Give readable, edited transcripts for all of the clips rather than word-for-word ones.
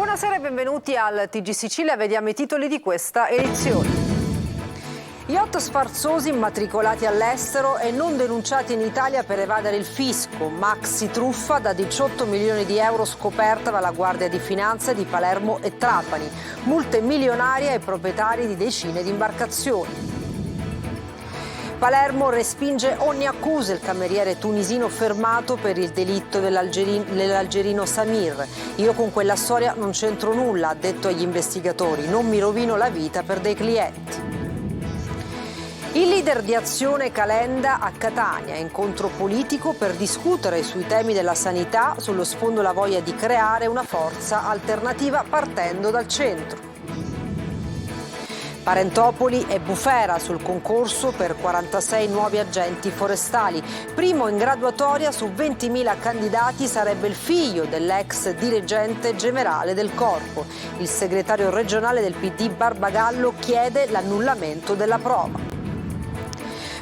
Buonasera e benvenuti al TG Sicilia, vediamo i titoli di questa edizione. Yacht sfarzosi immatricolati all'estero e non denunciati in Italia per evadere il fisco. Maxi truffa da 18 milioni di euro scoperta dalla Guardia di Finanza di Palermo e Trapani. Multe milionarie ai proprietari di decine di imbarcazioni. Palermo respinge ogni accusa, il cameriere tunisino fermato per il delitto dell'algerino Samir. Io con quella storia non c'entro nulla, ha detto agli investigatori, non mi rovino la vita per dei clienti. Il leader di Azione Calenda a Catania, incontro politico per discutere sui temi della sanità, sullo sfondo la voglia di creare una forza alternativa partendo dal centro. Parentopoli e Bufera sul concorso per 46 nuovi agenti forestali. Primo in graduatoria su 20.000 candidati sarebbe il figlio dell'ex dirigente generale del corpo. Il segretario regionale del PD Barbagallo chiede l'annullamento della prova.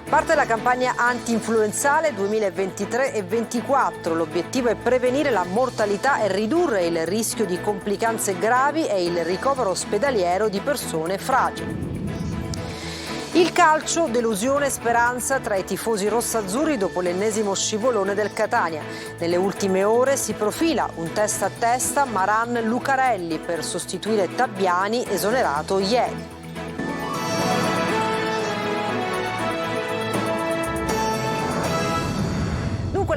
Parte la campagna anti-influenzale 2023 e 2024. L'obiettivo è prevenire la mortalità e ridurre il rischio di complicanze gravi e il ricovero ospedaliero di persone fragili. Il calcio, delusione e speranza tra i tifosi rossazzurri dopo l'ennesimo scivolone del Catania. Nelle ultime ore si profila un testa a testa Maran-Lucarelli per sostituire Tabbiani, esonerato ieri.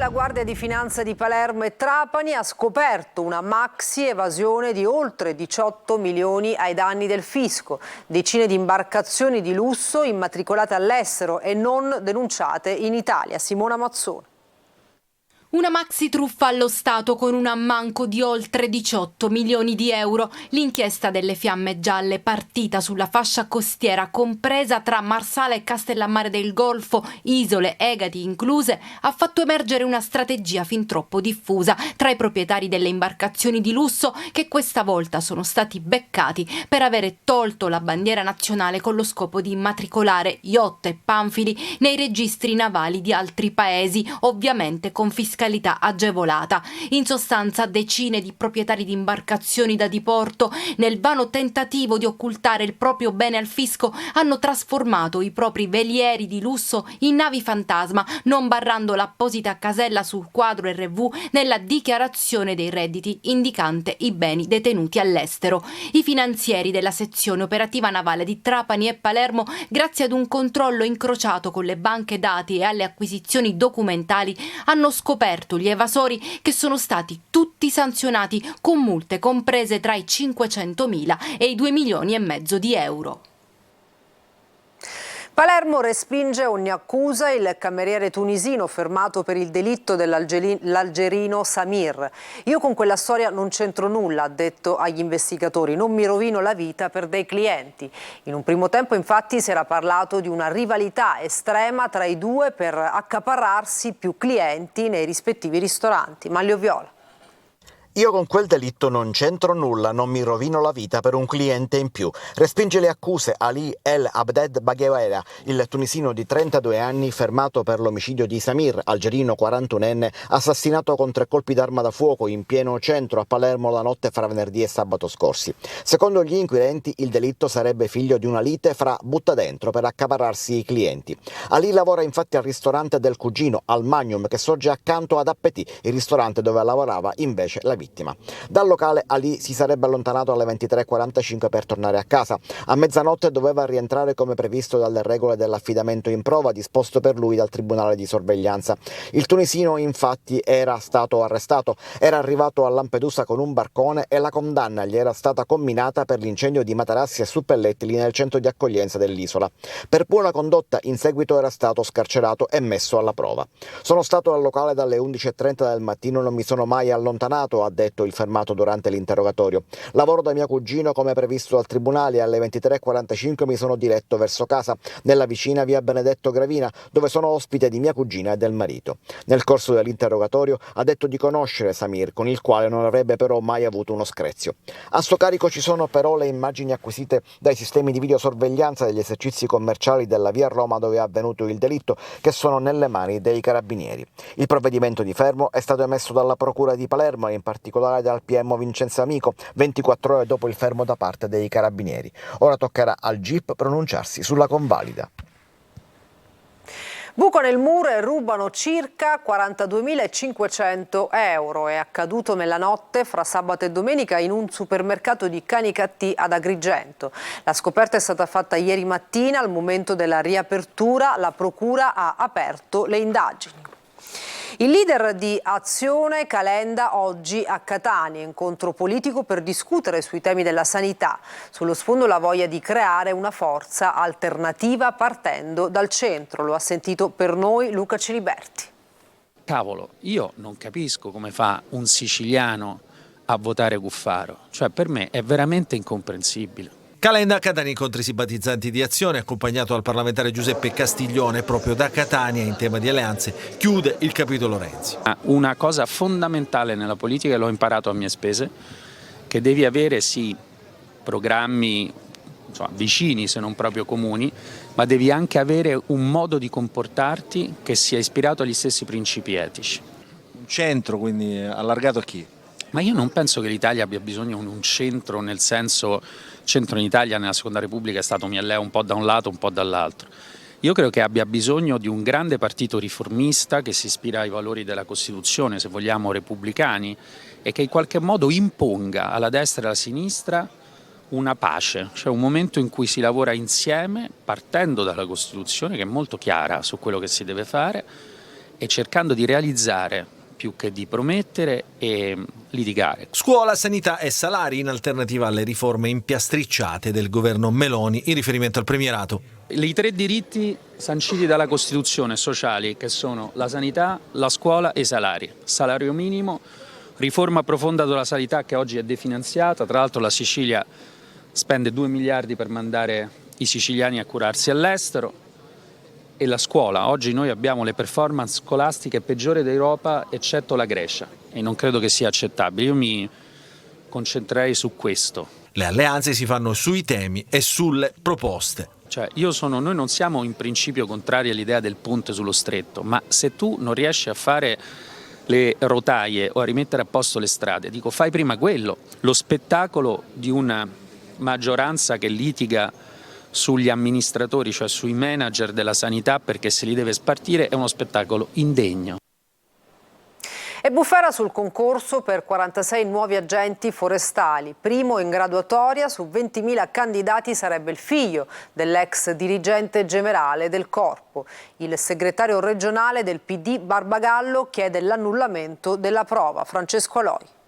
La Guardia di Finanza di Palermo e Trapani ha scoperto una maxi evasione di oltre 18 milioni ai danni del fisco. Decine di imbarcazioni di lusso immatricolate all'estero e non denunciate in Italia. Simona Mazzone. Una maxi truffa allo Stato con un ammanco di oltre 18 milioni di euro. L'inchiesta delle Fiamme Gialle, partita sulla fascia costiera compresa tra Marsala e Castellammare del Golfo, isole, Egadi incluse, ha fatto emergere una strategia fin troppo diffusa tra i proprietari delle imbarcazioni di lusso che questa volta sono stati beccati per avere tolto la bandiera nazionale con lo scopo di immatricolare yacht e panfili nei registri navali di altri paesi, ovviamente con fiscalità agevolata. In sostanza, decine di proprietari di imbarcazioni da diporto, nel vano tentativo di occultare il proprio bene al fisco, hanno trasformato i propri velieri di lusso in navi fantasma, non barrando l'apposita casella sul quadro RV nella dichiarazione dei redditi indicante i beni detenuti all'estero. I finanzieri della sezione operativa navale di Trapani e Palermo, grazie ad un controllo incrociato con le banche dati e alle acquisizioni documentali, hanno scoperto gli evasori che sono stati tutti sanzionati con multe comprese tra i 500.000 e i 2 milioni e mezzo di euro. Palermo respinge ogni accusa, il cameriere tunisino fermato per il delitto dell'algerino Samir. Io con quella storia non c'entro nulla, ha detto agli investigatori, non mi rovino la vita per dei clienti. In un primo tempo infatti si era parlato di una rivalità estrema tra i due per accaparrarsi più clienti nei rispettivi ristoranti. Manlio Viola. Io con quel delitto non c'entro nulla, non mi rovino la vita per un cliente in più. Respinge le accuse Ali El Abded Baghewera, il tunisino di 32 anni fermato per l'omicidio di Samir, algerino 41enne, assassinato con 3 colpi d'arma da fuoco in pieno centro a Palermo la notte fra venerdì e sabato scorsi. Secondo gli inquirenti il delitto sarebbe figlio di una lite fra buttadentro per accaparrarsi i clienti. Ali lavora infatti al ristorante del cugino, al Magnum, che sorge accanto ad Appetit, il ristorante dove lavorava invece la vittima. Dal locale Ali si sarebbe allontanato alle 23:45 per tornare a casa. A mezzanotte doveva rientrare come previsto dalle regole dell'affidamento in prova disposto per lui dal tribunale di sorveglianza. Il tunisino infatti era stato arrestato, era arrivato a Lampedusa con un barcone e la condanna gli era stata comminata per l'incendio di materassi e suppellettili nel centro di accoglienza dell'isola. Per buona condotta in seguito era stato scarcerato e messo alla prova. Sono stato al locale dalle 11:30 del mattino, non mi sono mai allontanato, ha detto il fermato durante l'interrogatorio. Lavoro da mio cugino come previsto dal tribunale e alle 23:45 mi sono diretto verso casa, nella vicina via Benedetto Gravina, dove sono ospite di mia cugina e del marito. Nel corso dell'interrogatorio ha detto di conoscere Samir, con il quale non avrebbe però mai avuto uno screzio. A suo carico ci sono però le immagini acquisite dai sistemi di videosorveglianza degli esercizi commerciali della via Roma dove è avvenuto il delitto, che sono nelle mani dei carabinieri. Il provvedimento di fermo è stato emesso dalla Procura di Palermo e in particolare particolare dal PM Vincenzo Amico, 24 ore dopo il fermo da parte dei carabinieri. Ora toccherà al GIP pronunciarsi sulla convalida. Buco nel muro e rubano circa 42.500 euro. È accaduto nella notte fra sabato e domenica in un supermercato di Canicattì ad Agrigento. La scoperta è stata fatta ieri mattina. Al momento della riapertura la procura ha aperto le indagini. Il leader di Azione Calenda oggi a Catania, incontro politico per discutere sui temi della sanità. Sullo sfondo la voglia di creare una forza alternativa partendo dal centro. Lo ha sentito per noi Luca Ciliberti. Cavolo, io non capisco come fa un siciliano a votare Cuffaro. Cioè, per me è veramente incomprensibile. Calenda a Catania incontri simpatizzanti di Azione, accompagnato dal parlamentare Giuseppe Castiglione. Proprio da Catania, in tema di alleanze, chiude il capitolo Renzi. Una cosa fondamentale nella politica, e l'ho imparato a mie spese, che devi avere sì programmi vicini se non proprio comuni, ma devi anche avere un modo di comportarti che sia ispirato agli stessi principi etici. Un centro quindi allargato a chi? Ma io non penso che l'Italia abbia bisogno di un centro, nel senso, centro in Italia nella Seconda Repubblica è stato Mielleo un po' da un lato, un po' dall'altro. Io credo che abbia bisogno di un grande partito riformista che si ispira ai valori della Costituzione, se vogliamo repubblicani, e che in qualche modo imponga alla destra e alla sinistra una pace, cioè un momento in cui si lavora insieme partendo dalla Costituzione, che è molto chiara su quello che si deve fare, e cercando di realizzare più che di promettere e litigare. Scuola, sanità e salari in alternativa alle riforme impiastricciate del governo Meloni in riferimento al premierato. I 3 diritti sanciti dalla Costituzione sociali, che sono la sanità, la scuola e i salari. Salario minimo, riforma profonda della sanità che oggi è definanziata, tra l'altro la Sicilia spende 2 miliardi per mandare i siciliani a curarsi all'estero. E la scuola, oggi noi abbiamo le performance scolastiche peggiori d'Europa eccetto la Grecia e non credo che sia accettabile, io mi concentrerei su questo. Le alleanze si fanno sui temi e sulle proposte. Cioè noi non siamo in principio contrari all'idea del ponte sullo stretto, ma se tu non riesci a fare le rotaie o a rimettere a posto le strade, dico fai prima quello. Lo spettacolo di una maggioranza che litiga sugli amministratori, cioè sui manager della sanità perché se li deve spartire, è uno spettacolo indegno. E bufera sul concorso per 46 nuovi agenti forestali. Primo in graduatoria su 20.000 candidati sarebbe il figlio dell'ex dirigente generale del Corpo. Il segretario regionale del PD Barbagallo chiede l'annullamento della prova. Francesco Aloi.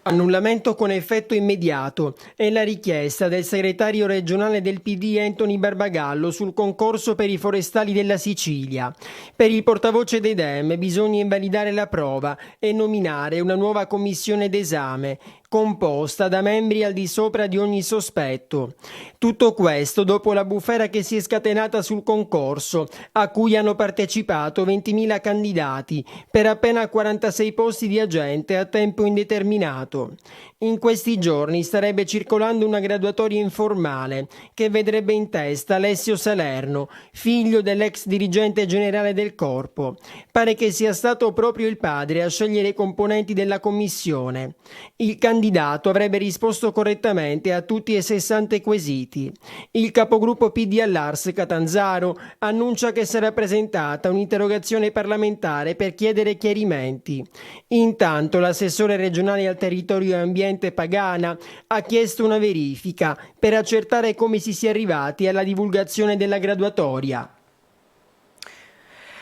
Annullamento con effetto immediato è la richiesta del segretario regionale del PD Anthony Barbagallo sul concorso per i forestali della Sicilia. Per il portavoce dei Dem bisogna invalidare la prova e nominare una nuova commissione d'esame composta da membri al di sopra di ogni sospetto. Tutto questo dopo la bufera che si è scatenata sul concorso, a cui hanno partecipato 20.000 candidati per appena 46 posti di agente a tempo indeterminato. In questi giorni starebbe circolando una graduatoria informale che vedrebbe in testa Alessio Salerno, figlio dell'ex dirigente generale del Corpo. Pare che sia stato proprio il padre a scegliere i componenti della commissione. Il candidato avrebbe risposto correttamente a tutti e 60 quesiti. Il capogruppo PD all'Ars Catanzaro annuncia che sarà presentata un'interrogazione parlamentare per chiedere chiarimenti. Intanto l'assessore regionale al territorio e ambiente Pagana ha chiesto una verifica per accertare come si sia arrivati alla divulgazione della graduatoria.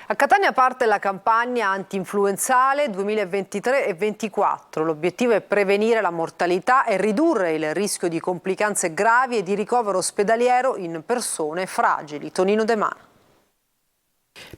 A Catania parte la campagna anti-influenzale 2023 e 2024. L'obiettivo è prevenire la mortalità e ridurre il rischio di complicanze gravi e di ricovero ospedaliero in persone fragili. Tonino De Mano.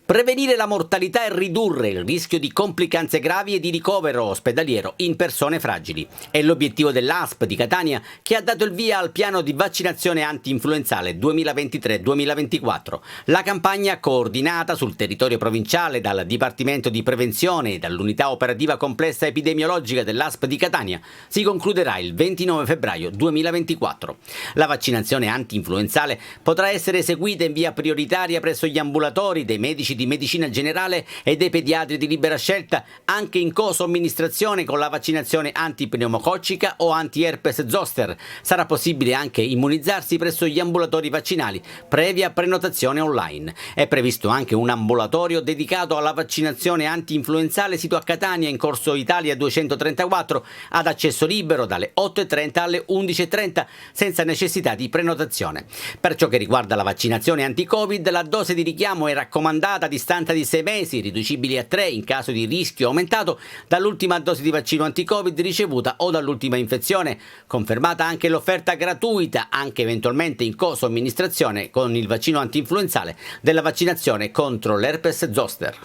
Prevenire la mortalità e ridurre il rischio di complicanze gravi e di ricovero ospedaliero in persone fragili. È l'obiettivo dell'ASP di Catania, che ha dato il via al piano di vaccinazione anti-influenzale 2023-2024. La campagna, coordinata sul territorio provinciale dal Dipartimento di Prevenzione e dall'Unità Operativa Complessa Epidemiologica dell'ASP di Catania, si concluderà il 29 febbraio 2024. La vaccinazione anti-influenzale potrà essere eseguita in via prioritaria presso gli ambulatori dei medici di medicina generale e dei pediatri di libera scelta, anche in co-somministrazione con la vaccinazione antipneumococcica o anti-herpes zoster. Sarà possibile anche immunizzarsi presso gli ambulatori vaccinali, previa prenotazione online. È previsto anche un ambulatorio dedicato alla vaccinazione anti-influenzale sito a Catania in Corso Italia 234 ad accesso libero dalle 8:30 alle 11:30 senza necessità di prenotazione. Per ciò che riguarda la vaccinazione anti-Covid, la dose di richiamo è raccomandata a distanza di 6 mesi, riducibili a 3 in caso di rischio aumentato dall'ultima dose di vaccino anti-Covid ricevuta o dall'ultima infezione. Confermata anche l'offerta gratuita, anche eventualmente in co-somministrazione con il vaccino anti-influenzale, della vaccinazione contro l'herpes zoster.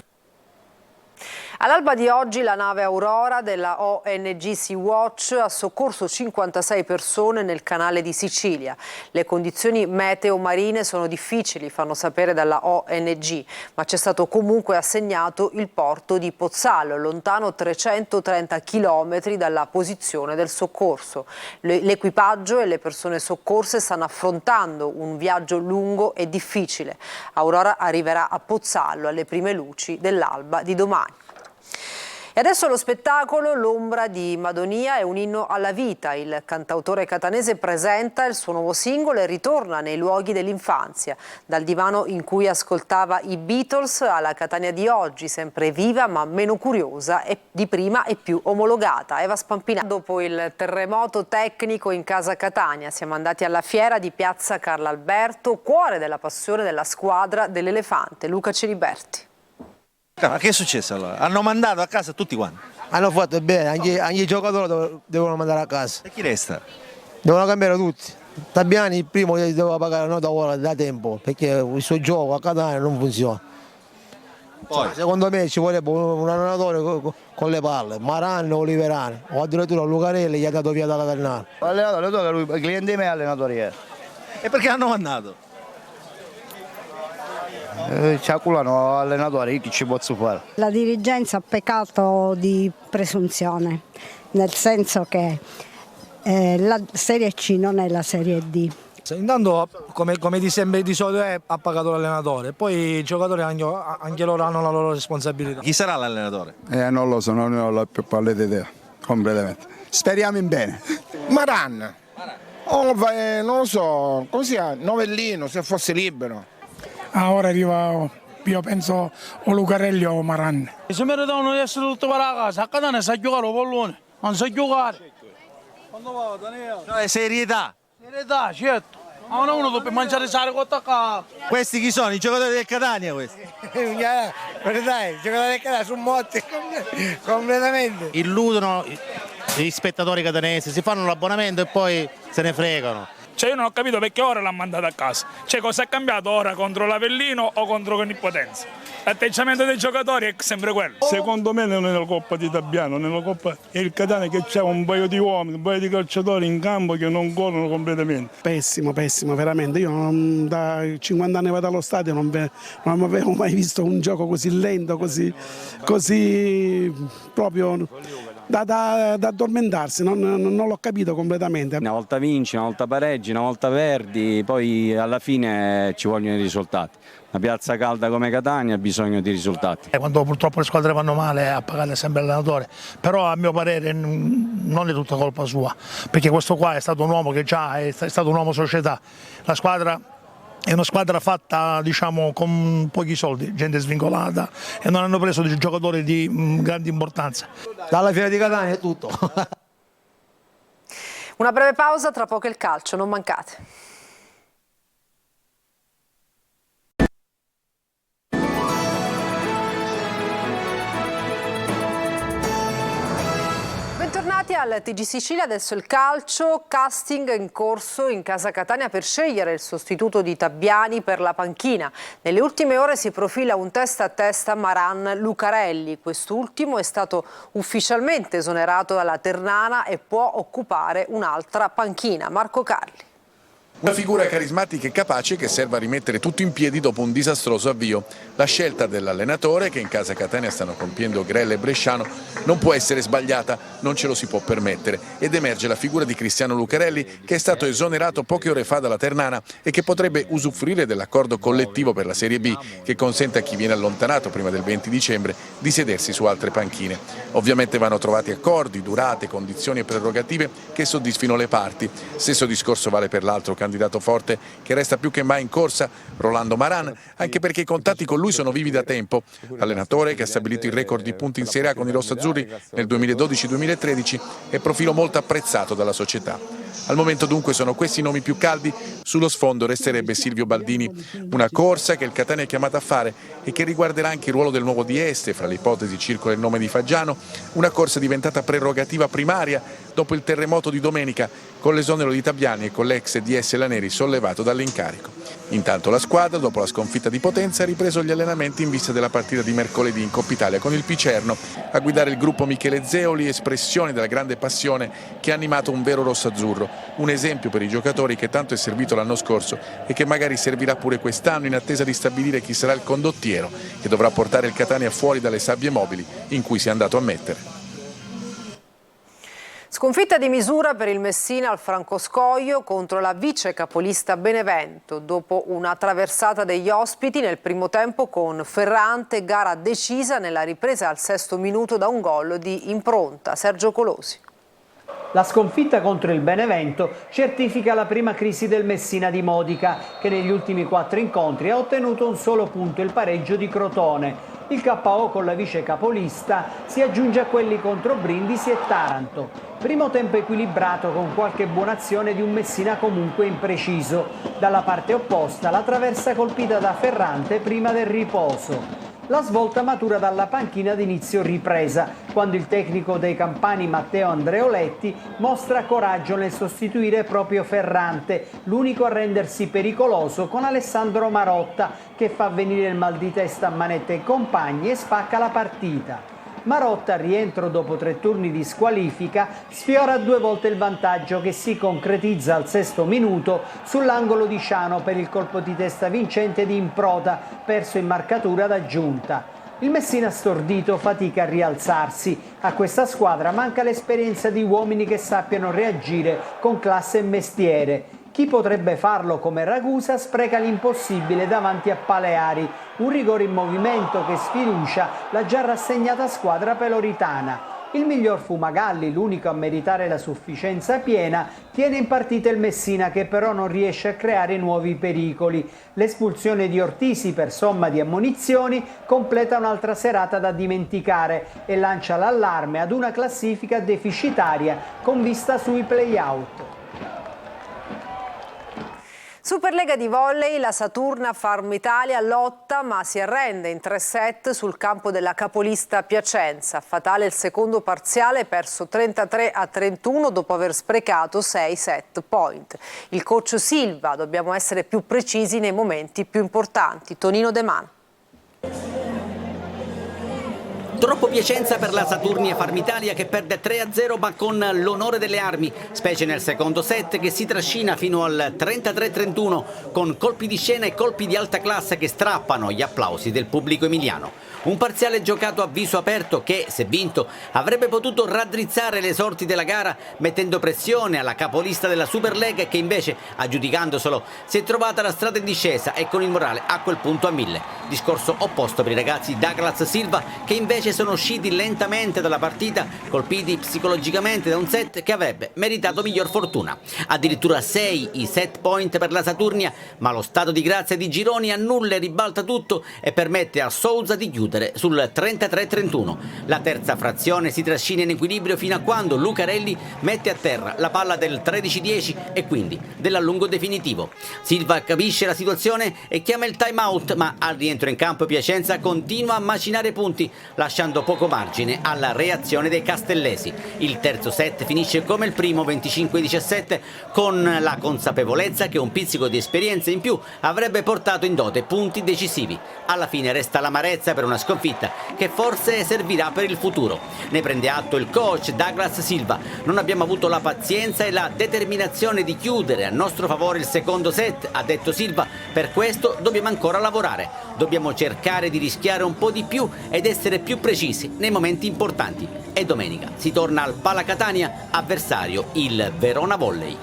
All'alba di oggi la nave Aurora della ONG Sea-Watch ha soccorso 56 persone nel canale di Sicilia. Le condizioni meteo marine sono difficili, fanno sapere dalla ONG, ma c'è stato comunque assegnato il porto di Pozzallo, lontano 330 km dalla posizione del soccorso. L'equipaggio e le persone soccorse stanno affrontando un viaggio lungo e difficile. Aurora arriverà a Pozzallo alle prime luci dell'alba di domani. E adesso lo spettacolo L'ombra di Madonia è un inno alla vita. Il cantautore catanese presenta il suo nuovo singolo e ritorna nei luoghi dell'infanzia. Dal divano in cui ascoltava i Beatles alla Catania di oggi, sempre viva ma meno curiosa e di prima e più omologata. Eva Spampinati. Dopo il terremoto tecnico in casa Catania siamo andati alla fiera di Piazza Carlo Alberto, cuore della passione della squadra dell'Elefante. Luca Celiberti. Ma che è successo allora? Hanno mandato a casa tutti quanti? Hanno fatto bene, anche i giocatori devono mandare a casa. E chi resta? Devono cambiare tutti. Tabiani il primo doveva pagare noi da ora da tempo, perché il suo gioco a Catania non funziona. Poi? Secondo me ci vorrebbe un allenatore con le palle, Maran o Oliverani, o addirittura Lucarelli gli ha dato via dalla Ternana. Allenatore, lui, cliente me allenatore. E perché hanno mandato? Ci acculano allenatori, che ci posso fare? La dirigenza ha peccato di presunzione, nel senso che la Serie C non è la Serie D. Intanto, come di sempre di solito ha pagato l'allenatore, poi i giocatori anche loro hanno la loro responsabilità. Chi sarà l'allenatore? Non lo so, non ho la più pallida idea, completamente. Speriamo in bene. Maran, non lo so, così Novellino se fosse libero. Ora arriva, io penso, o Lucarelli o Maran. Se meritavano di essere tutti per la casa, a Catania sa giocare il pallone, non sa giocare. Quando va, Daniele? No, è serietà. Serietà, certo. Ma uno deve mangiare sale con attaccato. Questi chi sono? I giocatori del Catania questi? Dai, i giocatori del Catania sono morti completamente. Illudono gli spettatori catanesi, si fanno l'abbonamento e poi se ne fregano. Cioè io non ho capito perché ora l'ha mandato a casa. Cioè cosa è cambiato ora contro l'Avellino o contro Conipotenza? L'atteggiamento dei giocatori è sempre quello. Secondo me non è la Coppa di Tabiano, nella Coppa è il Catania che c'è un paio di uomini, un paio di calciatori in campo che non corrono completamente. Pessimo, veramente. Io da 50 anni vado allo stadio, non avevo mai visto un gioco così lento, così proprio da addormentarsi, non l'ho capito completamente. Una volta vinci, una volta pareggi, una volta perdi, poi alla fine ci vogliono i risultati. Una piazza calda come Catania ha bisogno di risultati. Quando purtroppo le squadre vanno male a pagare sempre l'allenatore, però a mio parere non è tutta colpa sua, perché questo qua è stato un uomo che già è stato un uomo società. La squadra è una squadra fatta, diciamo, con pochi soldi, gente svincolata, e non hanno preso dei giocatori di grande importanza. Dalla fiera di Catania è tutto. Una breve pausa, tra poco il calcio, non mancate. Bentornati al TG Sicilia, adesso il calcio, casting in corso in casa Catania per scegliere il sostituto di Tabiani per la panchina. Nelle ultime ore si profila un testa a testa Maran-Lucarelli, quest'ultimo è stato ufficialmente esonerato dalla Ternana e può occupare un'altra panchina. Marco Carli. Una figura carismatica e capace che serve a rimettere tutto in piedi dopo un disastroso avvio. La scelta dell'allenatore, che in casa Catania stanno compiendo Grella e Bresciano, non può essere sbagliata, non ce lo si può permettere. Ed emerge la figura di Cristiano Lucarelli, che è stato esonerato poche ore fa dalla Ternana e che potrebbe usufruire dell'accordo collettivo per la Serie B, che consente a chi viene allontanato prima del 20 dicembre di sedersi su altre panchine. Ovviamente vanno trovati accordi, durate, condizioni e prerogative che soddisfino le parti. Stesso discorso vale per l'altro candidato forte che resta più che mai in corsa, Rolando Maran, anche perché i contatti con lui sono vivi da tempo. L'allenatore, che ha stabilito il record di punti in Serie A con i rossaazzurri nel 2012-2013, è profilo molto apprezzato dalla società. Al momento dunque sono questi i nomi più caldi, sullo sfondo resterebbe Silvio Baldini. Una corsa che il Catania è chiamato a fare e che riguarderà anche il ruolo del nuovo Dieste, fra le ipotesi circola il nome di Faggiano, una corsa diventata prerogativa primaria dopo il terremoto di domenica con l'esonero di Tabiani e con l'ex DS Laneri sollevato dall'incarico. Intanto la squadra, dopo la sconfitta di Potenza, ha ripreso gli allenamenti in vista della partita di mercoledì in Coppa Italia con il Picerno. A guidare il gruppo Michele Zeoli, espressione della grande passione che ha animato un vero rossazzurro. Un esempio per i giocatori che tanto è servito l'anno scorso e che magari servirà pure quest'anno in attesa di stabilire chi sarà il condottiero che dovrà portare il Catania fuori dalle sabbie mobili in cui si è andato a mettere. Sconfitta di misura per il Messina al Francoscoglio contro la vice capolista Benevento, dopo una traversata degli ospiti nel primo tempo con Ferrante, gara decisa nella ripresa al 6° minuto da un gol di impronta. Sergio Colosi. La sconfitta contro il Benevento certifica la prima crisi del Messina di Modica, che negli ultimi 4 incontri ha ottenuto un solo punto, il pareggio di Crotone. Il KO con la vice capolista si aggiunge a quelli contro Brindisi e Taranto. Primo tempo equilibrato con qualche buona azione di un Messina comunque impreciso. Dalla parte opposta la traversa colpita da Ferrante prima del riposo. La svolta matura dalla panchina d'inizio ripresa, quando il tecnico dei campani Matteo Andreoletti mostra coraggio nel sostituire proprio Ferrante, l'unico a rendersi pericoloso con Alessandro Marotta, che fa venire il mal di testa a Manetta e compagni e spacca la partita. Marotta, al rientro dopo 3 turni di squalifica, sfiora 2 volte il vantaggio che si concretizza al 6° minuto sull'angolo di Ciano per il colpo di testa vincente di Improta, perso in marcatura d'aggiunta. Il Messina stordito fatica a rialzarsi. A questa squadra manca l'esperienza di uomini che sappiano reagire con classe e mestiere. Chi potrebbe farlo come Ragusa spreca l'impossibile davanti a Paleari, un rigore in movimento che sfiducia la già rassegnata squadra peloritana. Il miglior Fumagalli, l'unico a meritare la sufficienza piena, tiene in partita il Messina, che però non riesce a creare nuovi pericoli. L'espulsione di Ortisi per somma di ammonizioni completa un'altra serata da dimenticare e lancia l'allarme ad una classifica deficitaria con vista sui play-out. Superlega di volley, la Saturna Farm Italia lotta ma si arrende in 3 set sul campo della capolista Piacenza. Fatale il secondo parziale, perso 33-31 dopo aver sprecato 6 set point. Il coach Silva: dobbiamo essere più precisi nei momenti più importanti. Tonino De Man. Troppo Piacenza per la Saturnia Farm Italia, che perde 3-0 ma con l'onore delle armi, specie nel secondo set che si trascina fino al 33-31 con colpi di scena e colpi di alta classe che strappano gli applausi del pubblico emiliano. Un parziale giocato a viso aperto che, se vinto, avrebbe potuto raddrizzare le sorti della gara mettendo pressione alla capolista della Superlega, che invece, aggiudicandoselo, si è trovata la strada in discesa e con il morale a quel punto a 1000. Discorso opposto per i ragazzi Douglas Silva, che invece sono usciti lentamente dalla partita, colpiti psicologicamente da un set che avrebbe meritato miglior fortuna. Addirittura 6 i set point per la Saturnia, ma lo stato di grazia di Gironi annulla e ribalta tutto e permette a Souza di chiudere sul 33-31. La terza frazione si trascina in equilibrio fino a quando Lucarelli mette a terra la palla del 13-10 e quindi dell'allungo definitivo. Silva capisce la situazione e chiama il time out, ma al rientro in campo Piacenza continua a macinare punti, lascia lasciando poco margine alla reazione dei castellesi. Il terzo set finisce come il primo, 25-17, con la consapevolezza che un pizzico di esperienza in più avrebbe portato in dote punti decisivi. Alla fine resta l'amarezza per una sconfitta che forse servirà per il futuro. Ne prende atto il coach Douglas Silva. Non abbiamo avuto la pazienza e la determinazione di chiudere a nostro favore il secondo set, ha detto Silva. Per questo dobbiamo ancora lavorare. Dobbiamo cercare di rischiare un po' di più ed essere più precisi nei momenti importanti. E domenica si torna al Pala Catania, avversario il Verona Volley.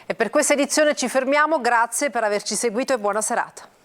E per questa edizione ci fermiamo, grazie per averci seguito e buona serata.